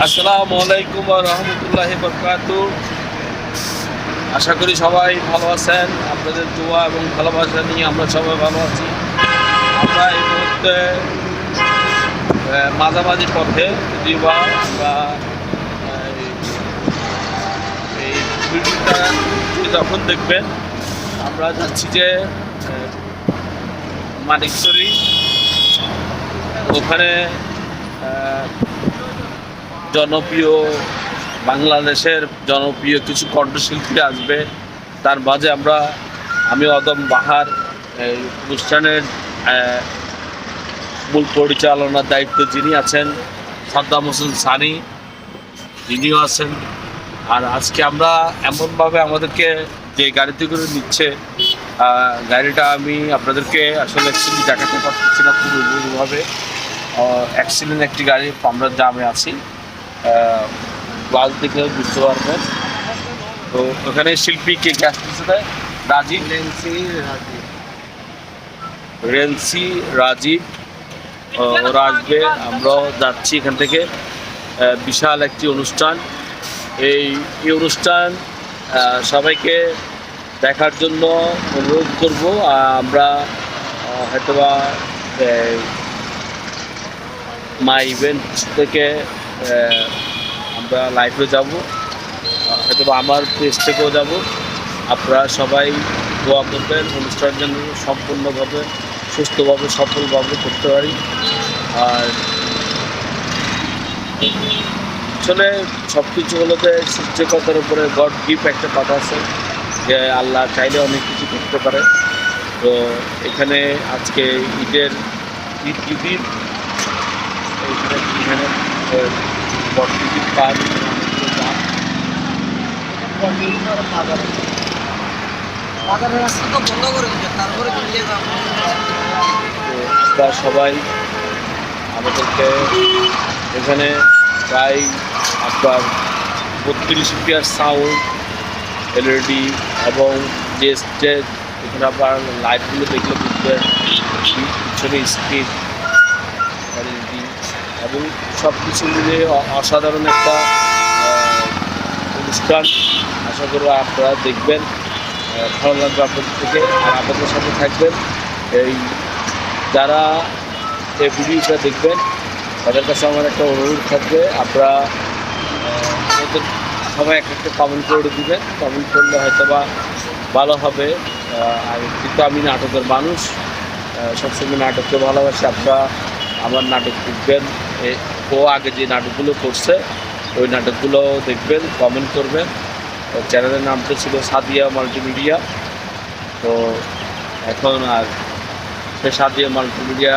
আসসালামু আলাইকুম ওয়া রাহমাতুল্লাহি ওয়া বারাকাতুহু। আশা করি সবাই ভালো আছেন। আপনাদের দোয়া এবং ভালোবাসা নিয়ে আমরা সবাই ভালো আছি। আমরা এই মুহূর্তে মাঝামাঝি পথে, যদিও বা আমরা এই ভিডিওটা যখন দেখবেন আমরা যাচ্ছি যে মানিকছড়ি, ওখানে জনপ্রিয় বাংলাদেশের জনপ্রিয় কিছু কণ্ঠশিল্পী আসবে। তার মাঝে আমি অদম বাহার এই অনুষ্ঠানের মূল পরিচালনার দায়িত্ব যিনি আছেন সাদ্দাম হোসেন সানি, যিনিও আছেন। আর আজকে আমরা এমনভাবে আমাদেরকে যে গাড়িতে করে নিচ্ছে, গাড়িটা আমি আপনাদেরকে আসলে অ্যাকচুয়ালি দেখাতে পারছি না পুরোপুরিভাবে। অ্যাক্সিডেন্ট একটি গাড়ি, আমরা জামে আছি, ক্লাস দেখলে বুঝতে পারবেন। তো ওখানে শিল্পী কে কে আসতেছে, তাই রেন্সি রাজীব ওরা আসবে। আমরাও যাচ্ছি এখান থেকে। বিশাল একটি অনুষ্ঠান। এই অনুষ্ঠান সবাইকে দেখার জন্য অনুরোধ করব। আমরা হয়তোবা মাই ইভেন্ট থেকে আমরা লাইভে যাব, হয়তো আমার পেজ থেকেও যাব। আপনারা সবাই দোয়া করবেন অনুষ্ঠান যেন সম্পূর্ণভাবে সুস্থভাবে সফলভাবে করতে পারি। আর আসলে সব কিছু হলো যে সৃষ্টিকর্তার উপরে গড গিফট একটা কথা আছে যে আল্লাহ চাইলে অনেক কিছু করতে পারে। তো এখানে আজকে ঈদের এখানে বর্তমান কাজ আমরা সবাই আমাদেরকে এখানে প্রায় আপনার 32 স্পিকার সাউন্ড, এলইডি এবং যে স্টেজ, এখানে আপনার লাইটগুলো দেখলে বুঝবেন, পিছনে স্ক্রিন, এলইডি এবং সব কিছু মিলে অসাধারণ একটা অনুষ্ঠান। আশা করি আপনারা দেখবেন, ভালো লাগবে আপনাদের থেকে। আর আপনাদের সাথে থাকবেন। এই যারা এই ভিডিওটা দেখবেন তাদের কাছে আমার একটা অনুরোধ থাকবে, আপনারা আমাদের সবাই একটা কমেন্ট করে দিবেন। কমেন্ট করলে হয়তো বা ভালো হবে। আর কিন্তু আমি নাটকের মানুষ, সবসময় নাটককে ভালোবাসি। আপনারা আমার নাটক দেখবেন, ও আগে যে নাটকগুলো করছে ওই নাটকগুলো দেখবেন, কমেন্ট করবেন। চ্যানেলের নামটা ছিল সাদিয়া মাল্টিমিডিয়া। তো এখন আর সে সাদিয়া মাল্টিমিডিয়া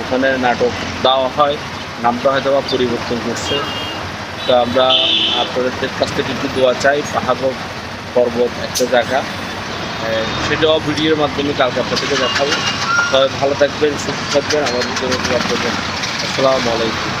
ওখানে নাটক দেওয়া হয়, নামটা হয়তো বা পরিবর্তন করছে। তো আমরা আপনাদের কাছ থেকে একটু দোয়া চাই। পাহাড় পর্বত একটা জায়গা, সেটাও ভিডিওর মাধ্যমে কালকে আপনাদেরকে দেখাবো। সবাই ভালো থাকবেন, সুস্থ থাকবেন, আমাদের জন্য দোয়া করবেন। আসসালামু আলাইকুম।